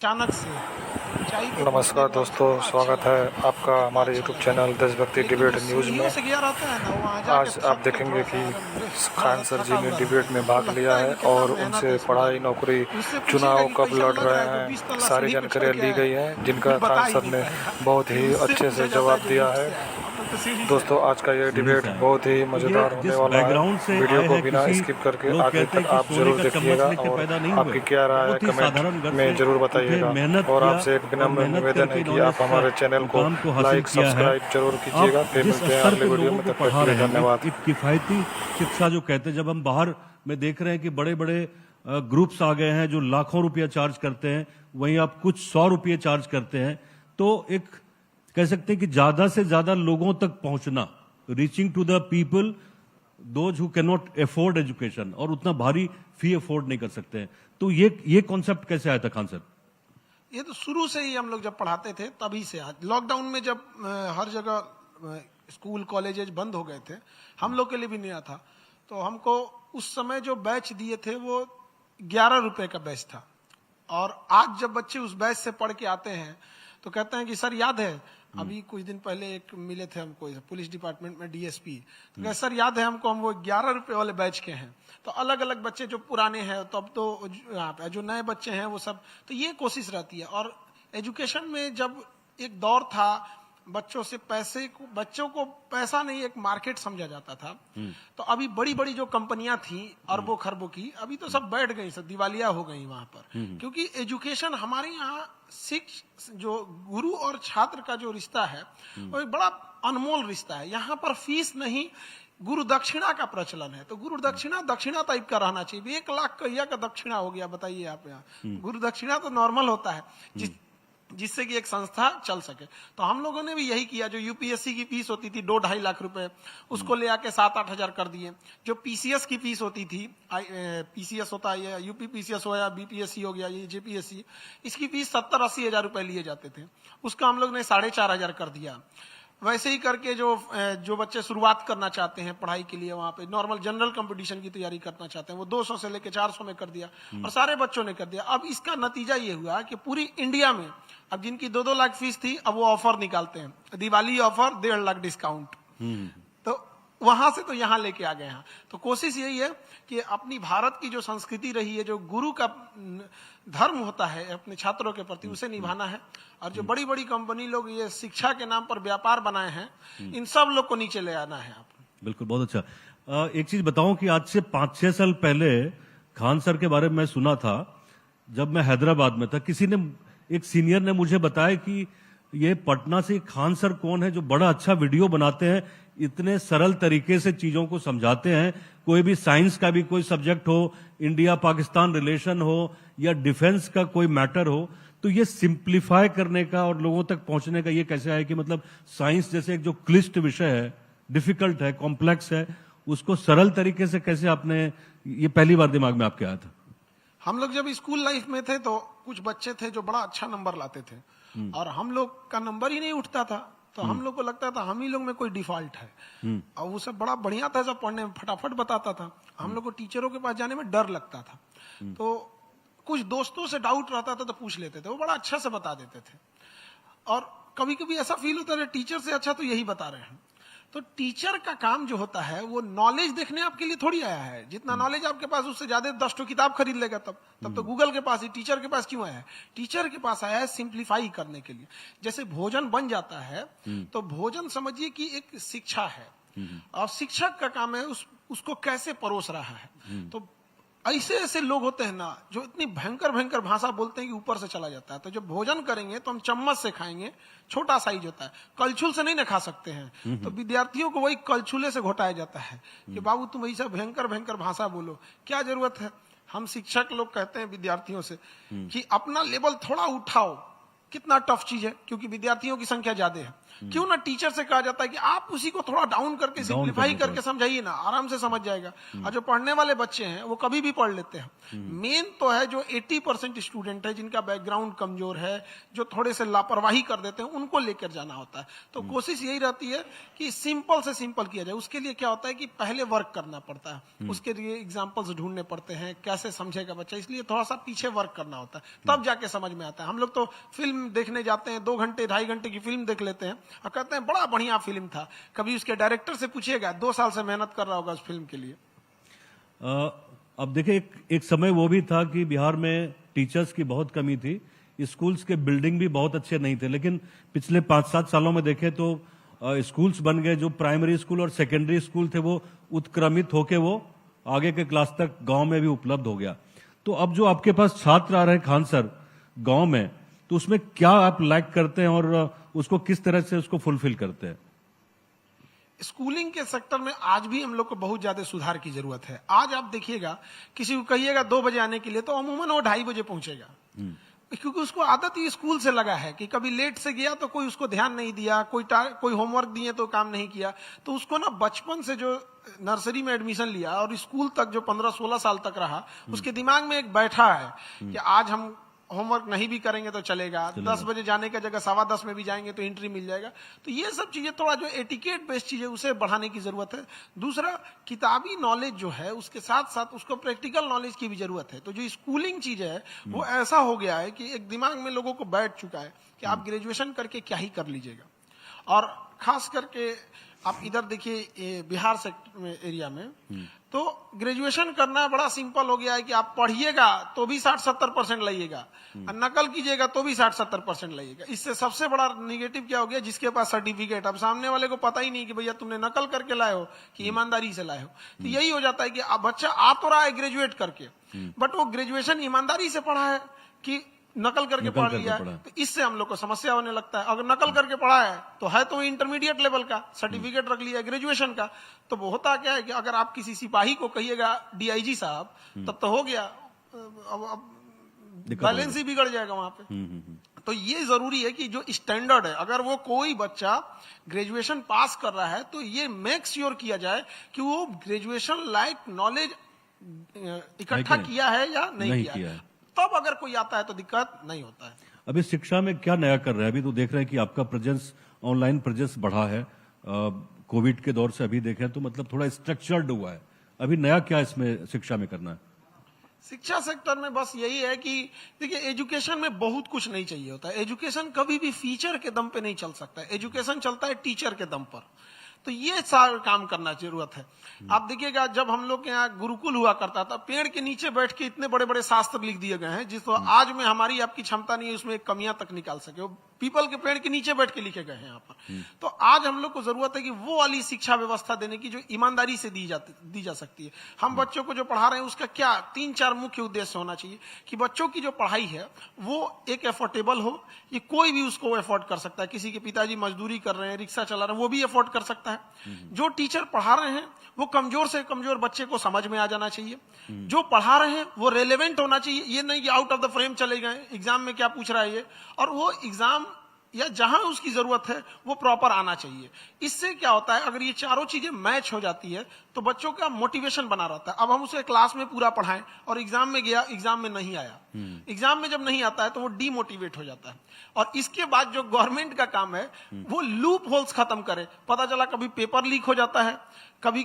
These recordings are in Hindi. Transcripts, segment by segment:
अचानक से ऊंचाई पे पहुंचने नमस्कार के बाद दोस्तों, थोड़ा अच्छा स्वागत है लगता आपका थोड़ा हमारे अच्छा यूट्यूब लगता है। चैनल देशभक्ति लेकिन डिबेट जो न्यूज़ सीढ़ियों में। से गया रहता है ना, वहाँ जाके आज आप थक के देखेंगे थोड़ा कि सा थोड़ा खान सा सर थका जी ने हुआ रहता डिबेट है में तो भाग लिया लगता है है कि कितना और मेहनत है उनसे इस बंदे पढ़ाई, ने। नौकरी, उससे पूछिएगा चुनाव कि कब कैसा लड़ लग रहे रहा है जो 20 हैं, तल्ला सारी सीढ़ी पे चढ़ जानकारियाँ के ली आए गई हैं। हैं, कोई जिनका बता खान ही सर नहीं ने पाएगा बहुत कि ही उससे अच्छे पूछा से जाता है जवाब जो दिया लिफ्ट है। से आए, हम लोग तो सीढ़ी से दोस्तों, आए। आज का ये सीढ़ी से डिबेट आए। बहुत ही तो ये मज़ेदार होने जिस वाला है। बैकग्राउंड से वीडियो आए को हैं, बिना किसी स्किप करके लोग आगे कहते हैं तक कि आप सोने ज़रूर का चम्मच देखिएगा लेके और पैदा नहीं हुए। आपकी क्या राय है बहुत ही कमेंट साधारण घर में से ज़रूर उठे, बताइएगा। मेहनत और किया आपसे एक और विनम्र मेहनत निवेदन करके है कि इन्होंने आप हमारे चैनल को मुकाम को हासिल लाइक किया है। सब्सक्राइब जरूर आप कीजिएगा। फिर जिस मिलते हैं स्तर अगले पे वीडियो लोगों में, को तब तक पढ़ा के लिए रहे हैं, धन्यवाद। एक किफायती शिक्षा जो कहते हैं, जब हम बाहर में देख रहे हैं कि बड़े बड़े ग्रुप्स आ गए हैं जो लाखों रुपया चार्ज करते हैं, वहीं आप कुछ 100 रुपये चार्ज करते हैं, तो एक कह सकते हैं कि ज्यादा से ज्यादा लोगों तक पहुंचना, reaching to the people those who can not afford education, और उतना भारी फी अफोर्ड नहीं कर सकते हैं। तो ये कॉन्सेप्ट कैसे आया था खान सर? ये तो शुरू से ही हम लोग जब पढ़ाते थे तभी से। आज लॉकडाउन में जब हर जगह स्कूल कॉलेजेस बंद हो गए थे, हम लोग के लिए भी नया था, तो हमको उस समय जो बैच दिए थे वो 11 रुपए का बैच था। और आज जब बच्चे उस बैच से पढ़ के आते हैं तो कहते हैं कि सर याद है, अभी कुछ दिन पहले एक मिले थे हमको पुलिस डिपार्टमेंट में डीएसपी, तो कहते सर याद है हमको, हम वो 11 रुपए वाले बैच के हैं। तो अलग अलग बच्चे जो पुराने हैं, तो अब तो यहाँ पे जो नए बच्चे हैं वो सब, तो ये कोशिश रहती है। और एजुकेशन में जब एक दौर था, बच्चों से पैसे को, बच्चों को पैसा नहीं एक मार्केट समझा जाता था, तो अभी बड़ी बड़ी जो कंपनियां थी अरबों खरबों की, अभी तो सब बैठ गई, सब दिवालिया हो गई वहां पर। क्योंकि एजुकेशन हमारे यहाँ जो गुरु और छात्र का जो रिश्ता है वो एक बड़ा अनमोल रिश्ता है। यहाँ पर फीस नहीं, गुरु दक्षिणा का प्रचलन है। तो गुरु दक्षिणा दक्षिणा टाइप का रहना चाहिए। 1 लाख कहिया का दक्षिणा हो गया, बताइए आप। यहाँ गुरु दक्षिणा तो नॉर्मल होता है जिससे कि एक संस्था चल सके। तो हम लोगों ने भी यही किया। जो यूपीएससी की फीस होती थी 2-2.5 लाख रुपए, उसको ले आके 7-8 हजार कर दिए। जो पीसीएस की फीस होती थी, पीसीएस होता है, यूपी पीसीएस हो या बीपीएससी हो गया, ये जेपीएससी, इसकी फीस 70-80 हजार रुपए लिए जाते थे, उसका हम लोग ने 4,500 कर दिया। वैसे ही करके जो बच्चे शुरुआत करना चाहते हैं पढ़ाई के लिए, वहां पे नॉर्मल जनरल कंपटीशन की तैयारी करना चाहते हैं, वो 200 से लेके 400 में कर दिया, और सारे बच्चों ने कर दिया। अब इसका नतीजा ये हुआ कि पूरी इंडिया में अब जिनकी 2-2 लाख फीस थी, अब वो ऑफर निकालते हैं, दिवाली ऑफर 1.5 लाख डिस्काउंट। तो वहां से तो यहाँ लेके आ गए हैं। तो कोशिश यही है कि अपनी भारत की जो संस्कृति रही है, जो गुरु का धर्म होता है अपने छात्रों के प्रति, उसे निभाना है। और जो बड़ी बड़ी कंपनी लोग ये शिक्षा के नाम पर व्यापार बनाए हैं, इन सब लोग को नीचे ले आना है। आप बिल्कुल, बहुत अच्छा। एक चीज बताऊं कि आज से 5-6 साल पहले खान सर के बारे में मैं सुना था, जब मैं हैदराबाद में था। किसी ने, एक सीनियर ने मुझे बताया कि ये पटना से खान सर कौन है जो बड़ा अच्छा वीडियो बनाते हैं, इतने सरल तरीके से चीजों को समझाते हैं। कोई भी साइंस का भी कोई सब्जेक्ट हो, इंडिया पाकिस्तान रिलेशन हो या डिफेंस का कोई मैटर हो, तो ये सिंप्लीफाई करने का और लोगों तक पहुंचने का ये कैसे है कि मतलब साइंस जैसे एक जो क्लिष्ट विषय है, डिफिकल्ट है, कॉम्प्लेक्स है, उसको सरल तरीके से कैसे आपने, ये पहली बार दिमाग में आपके आया था? हम लोग जब स्कूल लाइफ में थे तो कुछ बच्चे थे जो बड़ा अच्छा नंबर लाते थे, और हम लोग का नंबर ही नहीं उठता था। तो हम लोग को लगता था हम ही लोग में कोई डिफॉल्ट है। और वो सब बड़ा बढ़िया था, सब पढ़ने में फटाफट बताता था। हम लोग को टीचरों के पास जाने में डर लगता था। तो कुछ दोस्तों से डाउट रहता था तो पूछ लेते थे, वो बड़ा अच्छा से बता देते थे। और कभी कभी ऐसा फील होता है टीचर से अच्छा तो यही बता रहे हैं। तो टीचर का काम जो होता है वो नॉलेज देखने आपके लिए थोड़ी आया है। जितना नॉलेज आपके पास, उससे ज्यादा 10 ठो किताब खरीद लेगा तब तो गूगल के पास ही। टीचर के पास क्यों आया है? टीचर के पास आया है सिंप्लीफाई करने के लिए। जैसे भोजन बन जाता है, तो भोजन समझिए कि एक शिक्षा है, और शिक्षक का काम है उसको कैसे परोस रहा है। तो ऐसे ऐसे लोग होते हैं ना जो इतनी भयंकर भयंकर भाषा बोलते हैं कि ऊपर से चला जाता है। तो जब भोजन करेंगे तो हम चम्मच से खाएंगे, छोटा साइज होता है, कलछुल से नहीं ना खा सकते हैं। तो विद्यार्थियों को वही कलछुले से घोटाया जाता है कि बाबू तुम ऐसा भयंकर भयंकर भाषा बोलो, क्या जरूरत है। हम शिक्षक लोग कहते हैं विद्यार्थियों से कि अपना लेवल थोड़ा उठाओ। कितना टफ चीज है, क्योंकि विद्यार्थियों की संख्या ज्यादा है। क्यों ना टीचर से कहा जाता है कि आप उसी को थोड़ा डाउन करके सिंप्लीफाई करके समझाइए ना, आराम से समझ जाएगा। और जो पढ़ने वाले बच्चे हैं वो कभी भी पढ़ लेते हैं। मेन तो है जो 80% स्टूडेंट है जिनका बैकग्राउंड कमजोर है, जो थोड़े से लापरवाही कर देते हैं, उनको लेकर जाना होता है। तो कोशिश यही रहती है कि सिंपल से सिंपल किया जाए। उसके लिए क्या होता है कि पहले वर्क करना पड़ता है, उसके लिए एग्जाम्पल्स ढूंढने पड़ते हैं, कैसे समझेगा बच्चा, इसलिए थोड़ा सा पीछे वर्क करना होता है, तब जाके समझ में आता है। हम लोग तो फिल्म देखने जाते हैं, 2 घंटे 2.5 घंटे की फिल्म देख लेते हैं और कहते हैं बड़ा बढ़िया फिल्म था। कभी उसके डायरेक्टर से पूछिएगा, 2 साल से मेहनत कर रहा होगा उस फिल्म के लिए। अब देखिए, एक समय वो भी था कि बिहार में टीचर्स की बहुत कमी थी, स्कूल्स के बिल्डिंग भी बहुत अच्छे नहीं थे, लेकिन पिछले 5-7 सालों में देखें तो स्कूल्स बन गए। जो प्राइमरी स्कूल और सेकेंडरी स्कूल थे वो उत्क्रमित होके वो आगे के क्लास तक गांव में भी उपलब्ध हो गया। तो अब जो आपके पास छात्र आ रहे हैं खान सर गांव में, तो उसमें क्या आप लैक करते हैं और उसको किस तरह से उसको फुलफिल करते हैं? स्कूलिंग के सेक्टर में आज भी हम लोग को बहुत ज्यादा सुधार की जरूरत है। आज आप देखिएगा, किसी को कहिएगा 2 बजे आने के लिए तो अमूमन वो 2:30 बजे पहुंचेगा, क्योंकि उसको आदत ही स्कूल से लगा है कि कभी लेट से गया तो कोई उसको ध्यान नहीं दिया, कोई होमवर्क दिए तो काम नहीं किया। तो उसको ना बचपन से जो नर्सरी में एडमिशन लिया और स्कूल तक जो 15-16 साल तक रहा, उसके दिमाग में एक बैठा है कि आज हम होमवर्क नहीं भी करेंगे तो चलेगा, 10 बजे जाने का जगह 10:15 में भी जाएंगे तो एंट्री मिल जाएगा। तो ये सब चीजें थोड़ा जो एटिकेट बेस्ड चीजें उसे बढ़ाने की जरूरत है। दूसरा, किताबी नॉलेज जो है उसके साथ साथ उसको प्रैक्टिकल नॉलेज की भी जरूरत है। तो जो स्कूलिंग चीज है वो ऐसा हो गया है कि एक दिमाग में लोगों को बैठ चुका है कि आप ग्रेजुएशन करके क्या ही कर लीजिएगा। और खास करके आप इधर देखिए बिहार सेक्टर में एरिया में, तो ग्रेजुएशन करना बड़ा सिंपल हो गया है कि आप पढ़िएगा तो भी 60-70% लाइएगा, और नकल कीजिएगा तो भी 60-70% लाइएगा। इससे सबसे बड़ा निगेटिव क्या हो गया, जिसके पास सर्टिफिकेट, अब सामने वाले को पता ही नहीं कि भैया तुमने नकल करके लाए हो कि ईमानदारी से लाए हो। तो यही हो जाता है कि अब बच्चा आ तो रहा है ग्रेजुएट करके, बट वो ग्रेजुएशन ईमानदारी से पढ़ा है कि नकल करके पढ़ लिया है। तो इससे हम लोग को समस्या होने लगता है। अगर नकल करके पढ़ा है तो है तो इंटरमीडिएट लेवल का सर्टिफिकेट रख लिया ग्रेजुएशन का, तो होता क्या है कि अगर आप किसी सिपाही को कहिएगा डीआईजी साहब, तब तो हो गया, अब बैलेंस ही बिगड़ जाएगा वहां पे। तो ये जरूरी है कि जो स्टैंडर्ड है, अगर वो कोई बच्चा ग्रेजुएशन पास कर रहा है तो ये मेक श्योर किया जाए कि वो ग्रेजुएशन लाइक नॉलेज इकट्ठा किया है या नहीं किया है। तब अगर कोई आता है तो दिक्कत नहीं होता है। अभी शिक्षा में क्या नया कर रहे हैं? अभी तो देख रहे हैं कि आपका प्रेजेंस, ऑनलाइन प्रेजेंस बढ़ा है कोविड के दौर से। अभी देखें तो मतलब थोड़ा स्ट्रक्चर्ड हुआ है। अभी नया क्या इसमें शिक्षा में करना है? शिक्षा सेक्टर में बस यही है कि देखिए, एजुकेशन में बहुत कुछ नहीं चाहिए होता है। एजुकेशन कभी भी फीचर के दम पे नहीं चल सकता है, एजुकेशन चलता है टीचर के दम पर। तो ये सारा काम करना जरूरत है। आप देखिएगा, जब हम लोग के यहाँ गुरुकुल हुआ करता था, पेड़ के नीचे बैठ के इतने बड़े बड़े शास्त्र लिख दिए गए हैं जिसको आज में हमारी आपकी क्षमता नहीं है उसमें कमियां तक निकाल सके। वो पीपल के पेड़ के नीचे बैठ के लिखे गए हैं यहाँ पर। तो आज हम लोग को जरूरत है कि वो वाली शिक्षा व्यवस्था देने की जो ईमानदारी से दी जा सकती है। हम बच्चों को जो पढ़ा रहे हैं उसका क्या 3-4 मुख्य उद्देश्य होना चाहिए कि बच्चों की जो पढ़ाई है वो एक एफोर्डेबल हो, ये कोई भी उसको एफोर्ड कर सकता है। किसी के पिताजी मजदूरी कर रहे हैं, रिक्शा चला रहे हैं, वो भी एफोर्ड कर सकता है। जो टीचर पढ़ा रहे हैं वो कमजोर से कमजोर बच्चे को समझ में आ जाना चाहिए। जो पढ़ा रहे हैं वो रेलेवेंट होना चाहिए, ये नहीं कि आउट ऑफ द फ्रेम चले गए, एग्जाम में क्या पूछ रहा है ये, और वो एग्जाम या जहां उसकी जरूरत है वो प्रॉपर आना चाहिए। इससे क्या होता है, अगर ये चारों चीजें मैच हो जाती है तो बच्चों का मोटिवेशन बना रहता है। अब हम उसे क्लास में पूरा पढ़ाएं और एग्जाम में गया, एग्जाम में नहीं आया, एग्जाम में जब नहीं आता है तो वो डीमोटिवेट हो जाता है। और इसके बाद जो गवर्नमेंट का काम है वो लूप होल्स खत्म करे। पता चला कभी पेपर लीक हो जाता है, कभी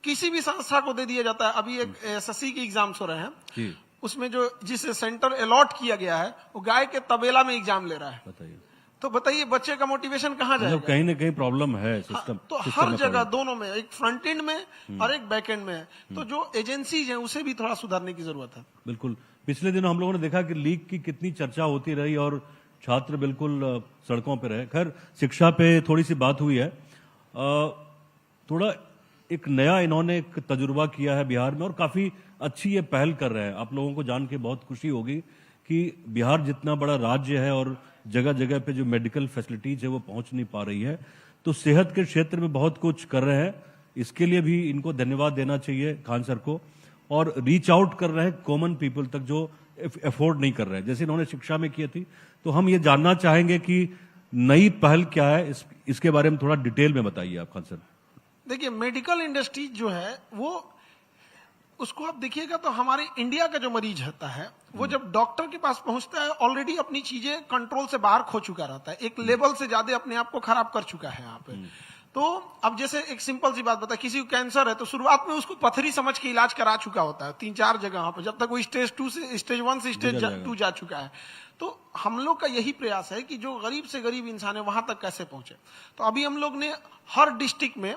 किसी भी संस्था को दे दिया जाता है। अभी एक एसएससी के एग्जाम्स हो रहे हैं, उसमें जो जिस सेंटर अलॉट किया गया है वो गाय के तबेला में एग्जाम ले रहा है। बताइए, तो बताइए बच्चे का मोटिवेशन कहाँ जाएगा? कहीं ना कहीं प्रॉब्लम है सिस्टम। तो हर जगह दोनों में, एक फ्रंट एंड में और एक बैक एंड में है। तो जो एजेंसीज हैं उसे भी थोड़ा सुधारने की जरूरत है। बिल्कुल। पिछले दिनों हम लोगों ने देखा कि लीक की कितनी चर्चा होती रही और छात्र बिल्कुल सड़कों पर रहे। खैर, शिक्षा पे थोड़ी सी बात हुई है। थोड़ा एक नया इन्होंने एक तजुर्बा किया है बिहार में और काफी अच्छी ये पहल कर रहे हैं। आप लोगों को जान के बहुत खुशी होगी कि बिहार जितना बड़ा राज्य है और जगह जगह पे जो मेडिकल फैसिलिटीज है वो पहुंच नहीं पा रही है, तो सेहत के क्षेत्र में बहुत कुछ कर रहे हैं। इसके लिए भी इनको धन्यवाद देना चाहिए खान सर को। और रीच आउट कर रहे हैं कॉमन पीपल तक जो अफोर्ड नहीं कर रहे हैं, जैसे इन्होंने शिक्षा में की थी। तो हम ये जानना चाहेंगे कि नई पहल क्या है, इसके बारे में थोड़ा डिटेल में बताइए आप खान सर। देखिए, मेडिकल इंडस्ट्री जो है वो, उसको आप देखिएगा तो हमारे इंडिया का जो मरीज होता है वो जब डॉक्टर के पास पहुंचता है ऑलरेडी अपनी चीजें कंट्रोल से बाहर खो चुका रहता है, एक लेवल से ज्यादा अपने आप को खराब कर चुका है यहाँ पे। तो अब जैसे एक सिंपल सी बात बता, किसी को कैंसर है तो शुरुआत में उसको पथरी समझ के इलाज करा चुका होता है 3-4 जगह पे, जब तक वो स्टेज 2 से स्टेज 1 से स्टेज 2 जा चुका है। तो हम लोग का यही प्रयास है कि जो गरीब से गरीब इंसान है वहां तक कैसे पहुंचे। तो अभी हम लोग ने हर डिस्ट्रिक्ट में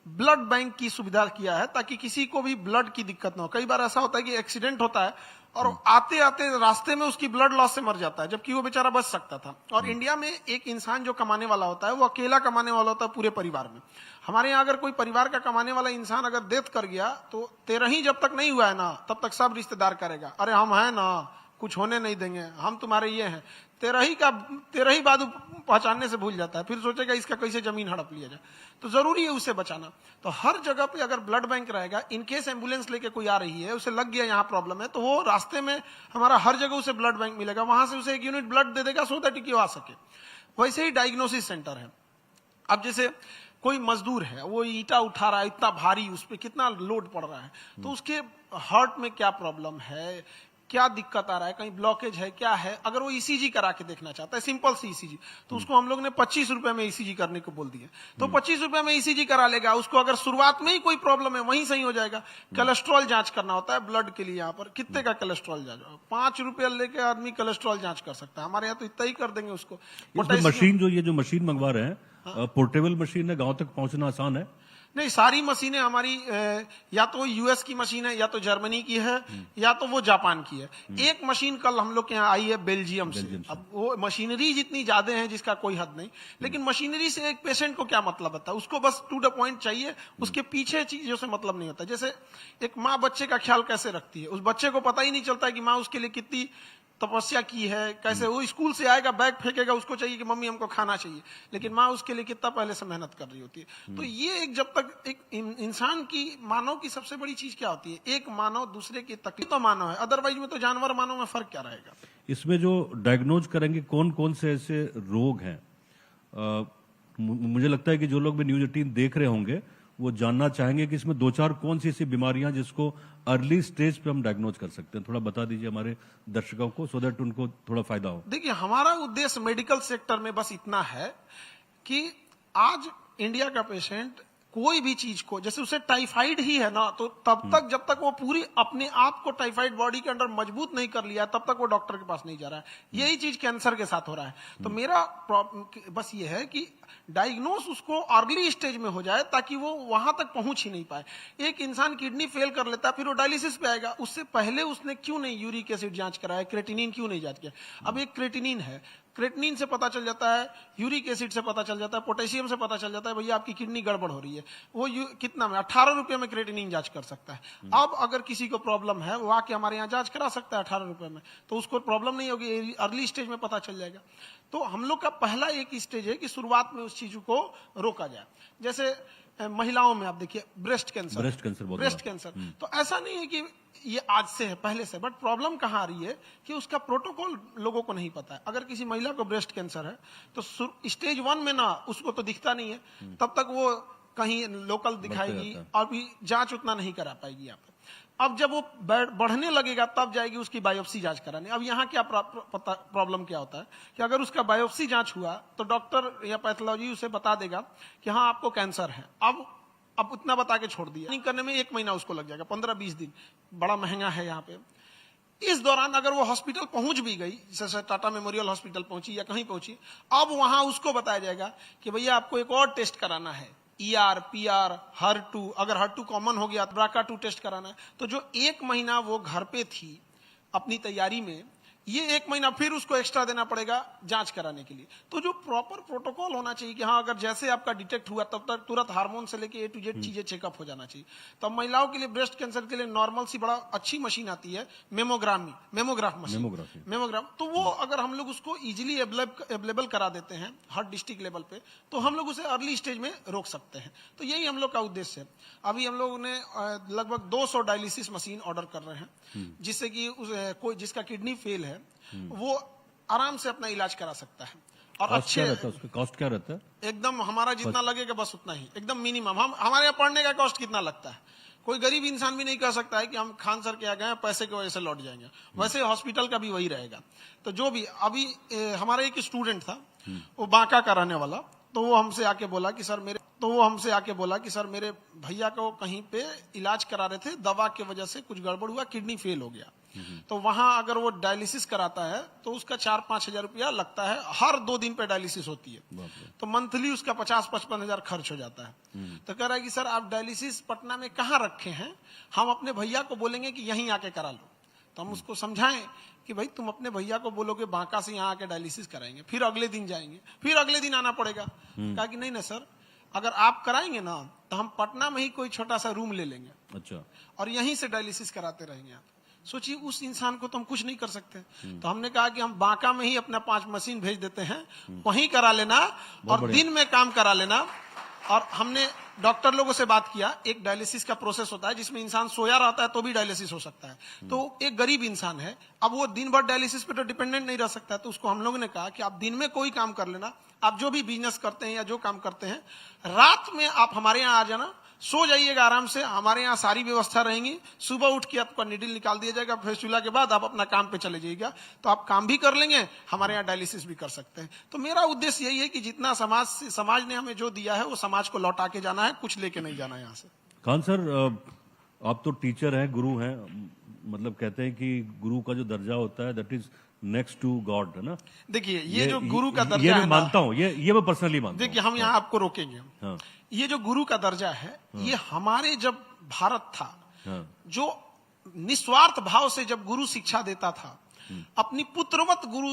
ब्लड बैंक की सुविधा किया है ताकि किसी को भी ब्लड की दिक्कत ना हो। कई बार ऐसा होता है कि एक्सीडेंट होता है और आते आते रास्ते में उसकी ब्लड लॉस से मर जाता है, जबकि वो बेचारा बच सकता था। और इंडिया में एक इंसान जो कमाने वाला होता है वो अकेला कमाने वाला होता है पूरे परिवार में। हमारे यहाँ अगर कोई परिवार का कमाने वाला इंसान अगर डेथ कर गया तो 13 जब तक नहीं हुआ है ना तब तक सब रिश्तेदार करेगा, अरे हम हैं ना, कुछ होने नहीं देंगे, हम तुम्हारे ये हैं। 13 बाद पहचानने से भूल जाता है, फिर सोचेगा इसका कैसे जमीन हड़प लिया जाए। तो जरूरी है उसे बचाना। तो हर जगह पे अगर ब्लड बैंक रहेगा, इनकेस एम्बुलेंस लेके कोई आ रही है, उसे लग गया यहाँ प्रॉब्लम है, तो वो रास्ते में हमारा हर जगह उसे ब्लड बैंक मिलेगा, वहां से उसे 1 यूनिट ब्लड दे देगा सो दैट कि वो आ सके। वैसे ही डायग्नोसिस सेंटर है। अब जैसे कोई मजदूर है, वो ईटा उठा रहा है इतना भारी, उस पर कितना लोड पड़ रहा है, तो उसके हार्ट में क्या प्रॉब्लम है, क्या दिक्कत आ रहा है, कहीं ब्लॉकेज है, क्या है, अगर वो ईसीजी करा के देखना चाहता है, सिंपल सी ईसीजी, तो उसको हम लोग ने 25 रुपए में ईसीजी करने को बोल दिया। तो 25 रुपए में ईसीजी करा लेगा। उसको अगर शुरुआत में ही कोई प्रॉब्लम है वहीं सही हो जाएगा। कोलेस्ट्रॉल जांच करना होता है ब्लड के लिए, यहाँ पर कितने का कोलेस्ट्रॉल जांच, 5 रुपया लेके आदमी कोलेस्ट्रॉल जांच कर सकता है। हमारे यहाँ तो इतना ही कर देंगे उसको। मशीन जो, ये जो मशीन मंगवा रहे हैं, पोर्टेबल मशीन है, गांव तक पहुंचना आसान है? नहीं, सारी मशीनें हमारी या तो यूएस की मशीन है, या तो जर्मनी की है, या तो वो जापान की है। एक मशीन कल हम लोग के यहाँ आई है बेल्जियम से। अब वो मशीनरी जितनी ज्यादा है जिसका कोई हद नहीं, लेकिन मशीनरी से एक पेशेंट को क्या मतलब होता है, उसको बस टू द पॉइंट चाहिए, उसके पीछे चीजों से मतलब नहीं होता। जैसे एक माँ बच्चे का ख्याल कैसे रखती है, उस बच्चे को पता ही नहीं चलता है कि माँ उसके लिए कितनी तपस्या की है, कैसे वो स्कूल से आएगा बैग फेंकेगा, उसको चाहिए कि मम्मी हमको खाना चाहिए, लेकिन माँ उसके लिए कितना पहले से मेहनत कर रही होती है। तो ये एक, जब तक एक इंसान की, मानव की सबसे बड़ी चीज क्या होती है, एक मानव दूसरे की तकलीफ तो मानव है, अदरवाइज में तो जानवर मानव में फर्क क्या रहेगा। इसमें जो डायग्नोज करेंगे कौन कौन से ऐसे रोग हैं, मुझे लगता है कि जो लोग भी न्यूज 18 देख रहे होंगे वो जानना चाहेंगे कि इसमें 2-4 कौन सी ऐसी बीमारियां जिसको अर्ली स्टेज पे हम डायग्नोज कर सकते हैं। थोड़ा बता दीजिए हमारे दर्शकों को, सो दैट उनको थोड़ा फायदा हो। देखिए, हमारा उद्देश्य मेडिकल सेक्टर में बस इतना है कि आज इंडिया का पेशेंट कोई भी चीज को, जैसे उसे टाइफाइड ही है ना, तो तब तक जब तक वो पूरी अपने आप को टाइफाइड बॉडी के अंदर मजबूत नहीं कर लिया तब तक वो डॉक्टर के पास नहीं जा रहा है। यही चीज कैंसर के साथ हो रहा है। तो मेरा बस ये है कि डायग्नोस उसको अर्ली स्टेज में हो जाए ताकि वो वहां तक पहुंच ही नहीं पाए। एक इंसान किडनी फेल कर लेता है, फिर वो डायलिसिस पे आएगा, उससे पहले उसने क्यों नहीं यूरिक एसिड जांच कराया, क्रेटिनिन क्यों नहीं जांच किया। अब एक क्रेटिनिन है, क्रेटिनिन से पता चल जाता है, यूरिक एसिड से पता चल जाता है, पोटेशियम से पता चल जाता है, भैया आपकी किडनी गड़बड़ हो रही है। वो कितना में 18 रुपए में क्रेटिनिन जांच कर सकता है। अब अगर किसी को प्रॉब्लम है वो आके हमारे यहाँ जांच करा सकता है 18 रुपए में, तो उसको प्रॉब्लम नहीं होगी, अर्ली स्टेज में पता चल जाएगा। तो हम लोग का पहला एक स्टेज है कि शुरुआत में उस चीज को रोका जाए। जैसे महिलाओं में आप देखिए ब्रेस्ट कैंसर, तो ऐसा नहीं है कि ये आज से है, पहले से, बट प्रॉब्लम कहाँ आ रही है कि उसका प्रोटोकॉल लोगों को नहीं पता है। अगर किसी महिला को ब्रेस्ट कैंसर है तो स्टेज 1 में ना उसको तो दिखता नहीं है, तब तक वो कहीं लोकल दिखाएगी और भी जांच उतना नहीं करा पाएगी यहाँ पे। अब जब वो बढ़ने लगेगा तब जाएगी उसकी बायोप्सी जांच कराने। अब यहाँ क्या प्रॉब्लम क्या होता है कि अगर उसका बायोप्सी जांच हुआ तो डॉक्टर या पैथोलॉजी उसे बता देगा कि हाँ आपको कैंसर है। अब उतना बता के छोड़ दिया, नहीं करने में 1 महीना उसको लग जाएगा, 15-20 दिन, बड़ा महंगा है यहाँ पे। इस दौरान अगर वो हॉस्पिटल पहुंच भी गई, जैसे टाटा मेमोरियल हॉस्पिटल पहुंची या कहीं पहुंची, अब वहां उसको बताया जाएगा कि भैया आपको एक और टेस्ट कराना है, ER, PR, HER2, अगर HER2 कॉमन हो गया तो BRCA2 टेस्ट कराना है। तो जो 1 महीना वो घर पे थी अपनी तैयारी में, ये 1 महीना फिर उसको एक्स्ट्रा देना पड़ेगा जांच कराने के लिए। तो जो प्रॉपर प्रोटोकॉल होना चाहिए कि हाँ अगर जैसे आपका डिटेक्ट हुआ तब तक तुरंत हार्मोन से लेके A to Z चीजें चेकअप हो जाना चाहिए। तो महिलाओं के लिए ब्रेस्ट कैंसर के लिए नॉर्मल सी बड़ा अच्छी मशीन आती है, मेमोग्राफ मशीन। तो वो अगर हम लोग उसको इजिली अवेलेबल करा देते हैं हर डिस्ट्रिक्ट लेवल पे, तो हम लोग उसे अर्ली स्टेज में रोक सकते हैं। तो यही हम लोग का उद्देश्य है। अभी हम लोग ने लगभग 200 डायलिसिस मशीन ऑर्डर कर रहे हैं, जिससे कि कोई जिसका किडनी फेल है वो आराम से अपना इलाज करा सकता है। और कॉस्ट अच्छे क्या रहता है उसका, कॉस्ट क्या रहता है? एकदम हमारा जितना लगेगा बस उतना ही, एकदम मिनिमम। हम हमारे यहाँ पढ़ने का कॉस्ट कितना लगता है, कोई गरीब इंसान भी नहीं कह सकता है कि हम खान सर के यहाँ गए पैसे की वजह से लौट जाएंगे। वैसे हॉस्पिटल का भी वही रहेगा। तो जो भी अभी हमारा एक स्टूडेंट था, वो बांका का रहने वाला, तो वो हमसे आके बोला कि सर मेरे भैया को कहीं पे इलाज करा रहे थे, दवा की वजह से कुछ गड़बड़ हुआ, किडनी फेल हो गया। तो वहां अगर वो डायलिसिस कराता है तो उसका 4-5 हजार रुपया लगता है, हर 2 दिन पे डायलिसिस होती है, तो मंथली उसका 50-55 हजार खर्च हो जाता है। तो कह रहा है कि सर आप डायलिसिस पटना में कहाँ रखे हैं, हम अपने भैया को बोलेंगे कि यहीं आके करा लो। तो हम उसको समझाएं कि भाई तुम अपने भैया को बोलोगे बांका से यहाँ आके डायलिसिस कराएंगे, फिर अगले दिन जाएंगे, फिर अगले दिन आना पड़ेगा। कहा कि नहीं ना सर, अगर आप कराएंगे ना तो हम पटना में ही कोई छोटा सा रूम ले लेंगे, अच्छा, और यहीं से डायलिसिस कराते रहेंगे आप। सोचिए उस इंसान को तो हम कुछ नहीं कर सकते। तो हमने कहा कि हम बांका में ही अपना 5 मशीन भेज देते हैं, वहीं करा लेना और दिन में काम करा लेना। और हमने डॉक्टर लोगों से बात किया, एक डायलिसिस का प्रोसेस होता है जिसमें इंसान सोया रहता है तो भी डायलिसिस हो सकता है। तो एक गरीब इंसान है, अब वो दिन भर डायलिसिस पे तो डिपेंडेंट नहीं रह सकता है। तो उसको हम लोगों ने कहा कि आप दिन में कोई काम कर लेना, आप जो भी बिजनेस करते हैं या जो काम करते हैं, रात में आप हमारे यहाँ आ जाना, सो जाइएगा आराम से, हमारे यहाँ सारी व्यवस्था रहेंगी। सुबह उठ के आपका निडिल निकाल दिया जाएगा, फैसुला के बाद आप अपना काम पे चले जाइएगा, तो आप काम भी कर लेंगे, हमारे यहाँ डायलिसिस भी कर सकते हैं। तो मेरा उद्देश्य यही है कि जितना समाज ने हमें जो दिया है वो समाज को लौटा के जाना है, कुछ लेके नहीं जाना है यहाँ से। खान सर, आप तो टीचर हैं, गुरु हैं, मतलब कहते हैं कि गुरु का जो दर्जा होता है that is next to God, है ना? देखिए ये जो गुरु का दर्जा ये है मैं ना, मानता हूँ, ये मैं पर्सनली मानता हूँ। देखिए हम यहाँ आपको रोकेंगे। हाँ, ये जो गुरु का दर्जा है, ये हमारे जब भारत था, हाँ, जो निस्वार्थ भाव से जब गुरु शिक्षा देता था, अपनी पुत्रवत गुरु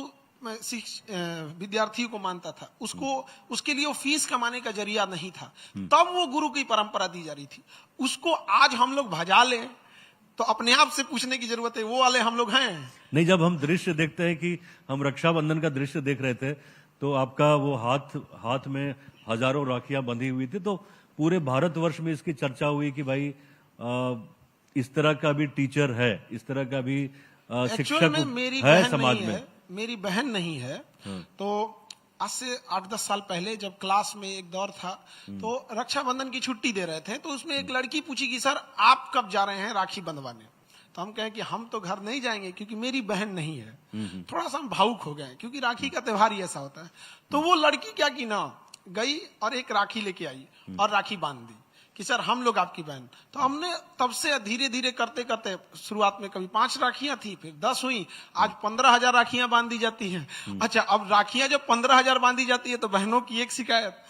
विद्यार्थियों को मानता था, उसके लिए वो फीस कमाने का जरिया नहीं था, तब वो गुरु की परंपरा दी जा रही थी। उसको आज हम लोग भजा लें तो अपने आप से पूछने की जरूरत है, वो वाले हम लोग हैं? नहीं, जब हम दृश्य देखते हैं कि हम रक्षाबंधन का दृश्य देख रहे थे, तो आपका वो हाथ में हजारों राखियां बंधी हुई थी, तो पूरे भारतवर्ष में इसकी चर्चा हुई कि भाई इस तरह का भी टीचर है, इस तरह का भी शिक्षक है समाज में। मेरी बहन नहीं है। तो आज से 8-10 साल पहले जब क्लास में एक दौर था, तो रक्षाबंधन की छुट्टी दे रहे थे, तो उसमें एक लड़की पूछी कि सर आप कब जा रहे हैं राखी बंधवाने? तो हम कहें कि हम तो घर नहीं जाएंगे क्योंकि मेरी बहन नहीं है। थोड़ा सा हम भावुक हो गए क्योंकि राखी का त्योहार ही ऐसा होता है। तो वो लड़की क्या की ना, गई और एक राखी लेके आई और राखी बांध दी कि सर हम लोग आपकी बहन। तो हमने तब से धीरे धीरे करते करते, शुरुआत में कभी 5 राखियां थी, फिर 10 हुई, आज 15,000 राखियां बांध दी जाती हैं। अच्छा, अब राखियां जब 15,000 बांधी जाती है तो बहनों की एक शिकायत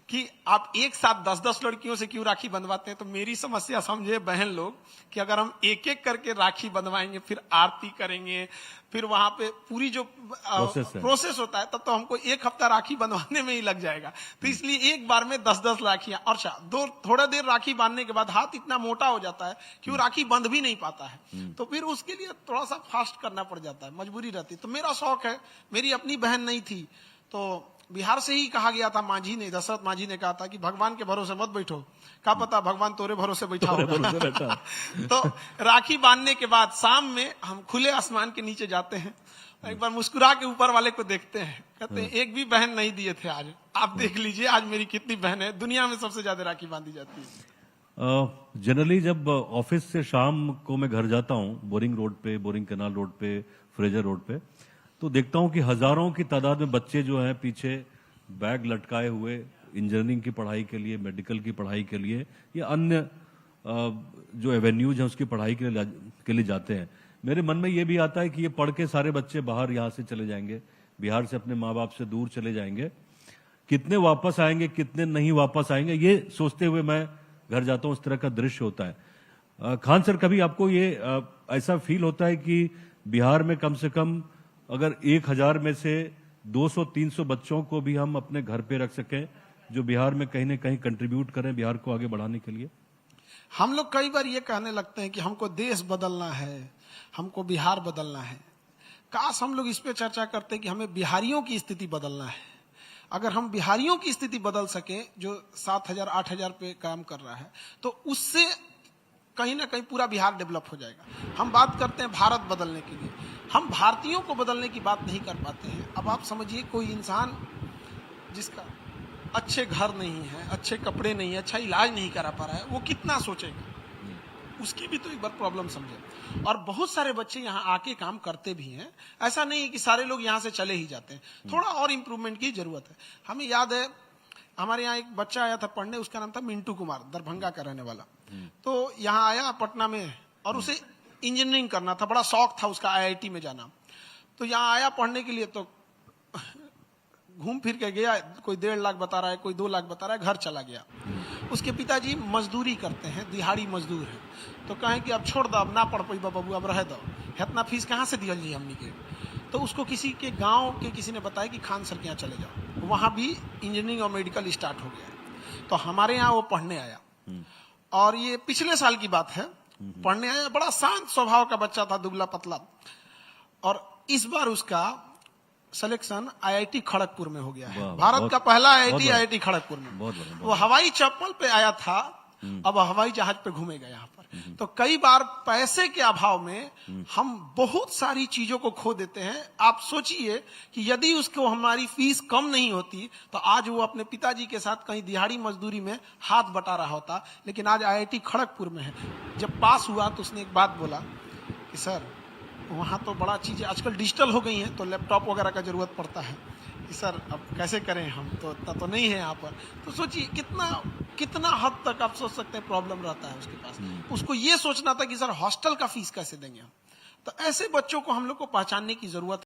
कि आप एक साथ 10-10 लड़कियों से क्यों राखी बंधवाते हैं? तो मेरी समस्या समझे बहन लोग कि अगर हम एक एक करके राखी बंधवाएंगे, फिर आरती करेंगे, फिर वहां पे पूरी जो प्रोसेस होता है, तब तो हमको 1 हफ्ता राखी बंधवाने में ही लग जाएगा। तो इसलिए एक बार में 10-10 राखियां, और थोड़ा देर राखी बांधने के बाद हाथ इतना मोटा हो जाता है कि वो राखी बंध भी नहीं पाता है। तो फिर उसके लिए थोड़ा सा फास्ट करना पड़ जाता है, मजबूरी रहती है। तो मेरा शौक है, मेरी अपनी बहन नहीं थी, तो बिहार से ही कहा गया था, मांझी ने, दशरथ मांझी ने कहा था कि भगवान के भरोसे मत बैठो, क्या पता भगवान तोरे भरोसे बैठा होगा। तो राखी बांधने के बाद शाम में हम खुले आसमान के नीचे जाते हैं, एक बार मुस्कुरा के ऊपर वाले को देखते हैं, कहते हैं एक भी बहन नहीं दिए थे आज, आप देख लीजिए आज मेरी कितनी बहन है। दुनिया में सबसे ज्यादा राखी बांधी जाती है। जनरली जब ऑफिस से शाम को मैं घर जाता हूँ, बोरिंग रोड पे, बोरिंग कैनाल रोड पे, फ्रेजर रोड पे, तो देखता हूं कि हजारों की तादाद में बच्चे जो हैं पीछे बैग लटकाए हुए इंजीनियरिंग की पढ़ाई के लिए, मेडिकल की पढ़ाई के लिए या अन्य जो एवेन्यूज हैं उसकी पढ़ाई के लिए जाते हैं। मेरे मन में ये भी आता है कि ये पढ़ के सारे बच्चे बाहर यहाँ से चले जाएंगे, बिहार से अपने माँ बाप से दूर चले जाएंगे, कितने वापस आएंगे कितने नहीं वापस आएंगे, ये सोचते हुए मैं घर जाता हूँ। इस तरह का दृश्य होता है। खान सर, कभी आपको ये ऐसा फील होता है कि बिहार में कम से कम अगर 1000 में से 200-300 बच्चों को भी हम अपने घर पे रख सकें जो बिहार में कहीं ना कहीं कंट्रीब्यूट करें बिहार को आगे बढ़ाने के लिए? हम लोग कई बार ये कहने लगते हैं कि हमको देश बदलना है, हमको बिहार बदलना है। काश हम लोग इस पे चर्चा करते कि हमें बिहारियों की स्थिति बदलना है। अगर हम बिहारियों की स्थिति बदल सके, जो 7,000-8,000 पे काम कर रहा है, तो उससे कहीं ना कहीं पूरा बिहार डेवलप हो जाएगा। हम बात करते हैं भारत बदलने के लिए, हम भारतीयों को बदलने की बात नहीं कर पाते हैं। अब आप समझिए, कोई इंसान जिसका अच्छे घर नहीं है, अच्छे कपड़े नहीं है, अच्छा इलाज नहीं करा पा रहा है, वो कितना सोचेगा? उसकी भी तो एक बार प्रॉब्लम समझे। और बहुत सारे बच्चे यहाँ आके काम करते भी हैं, ऐसा नहीं है कि सारे लोग यहाँ से चले ही जाते हैं, थोड़ा और इम्प्रूवमेंट की जरूरत है। हमें याद है हमारे यहाँ एक बच्चा आया था पढ़ने, उसका नाम था मिंटू कुमार, दरभंगा का रहने वाला। तो यहाँ आया पटना में और उसे इंजीनियरिंग करना था, बड़ा शौक था उसका IIT में जाना। तो यहाँ आया पढ़ने के लिए, तो घूम फिर के गया, कोई 1.5 लाख बता रहा है, कोई 2 लाख बता रहा है, घर चला गया। उसके पिताजी मजदूरी करते हैं, दिहाड़ी मजदूर है, तो कहें कि अब छोड़ दो, अब ना पढ़ पाई बाबू, अब रह दो, इतना फीस कहाँ से दियल जी हमनी के। तो उसको किसी के गांव के किसी ने बताया कि खान सर के यहाँ चले जाओ, वहां भी इंजीनियरिंग और मेडिकल स्टार्ट हो गया। तो हमारे यहाँ वो पढ़ने आया, और ये पिछले साल की बात है, पढ़ने आया, बड़ा शांत स्वभाव का बच्चा था, दुबला पतला। और इस बार उसका सिलेक्शन IIT खड़गपुर में हो गया है, भारत का पहला IIT खड़गपुर में। वो हवाई चप्पल पे आया था, अब हवाई जहाज पे घूमेगा यहाँ पर। तो कई बार पैसे के अभाव में हम बहुत सारी चीजों को खो देते हैं। आप सोचिए कि यदि उसको हमारी फीस कम नहीं होती तो आज वो अपने पिताजी के साथ कहीं दिहाड़ी मजदूरी में हाथ बटा रहा होता, लेकिन आज IIT खड़गपुर में है। जब पास हुआ तो उसने एक बात बोला कि सर वहाँ तो बड़ा चीजें आजकल डिजिटल हो गई हैं, तो लैपटॉप वगैरह का जरूरत पड़ता है कि सर अब कैसे करें, हम तो इतना तो नहीं है यहाँ पर। तो सोचिए कितना हद तक आप सोच सकते हैं प्रॉब्लम रहता है उसके पास। उसको ये सोचना था कि सर हॉस्टल का फीस कैसे देंगे हम। तो ऐसे बच्चों को हम लोग को पहचानने की जरूरत है।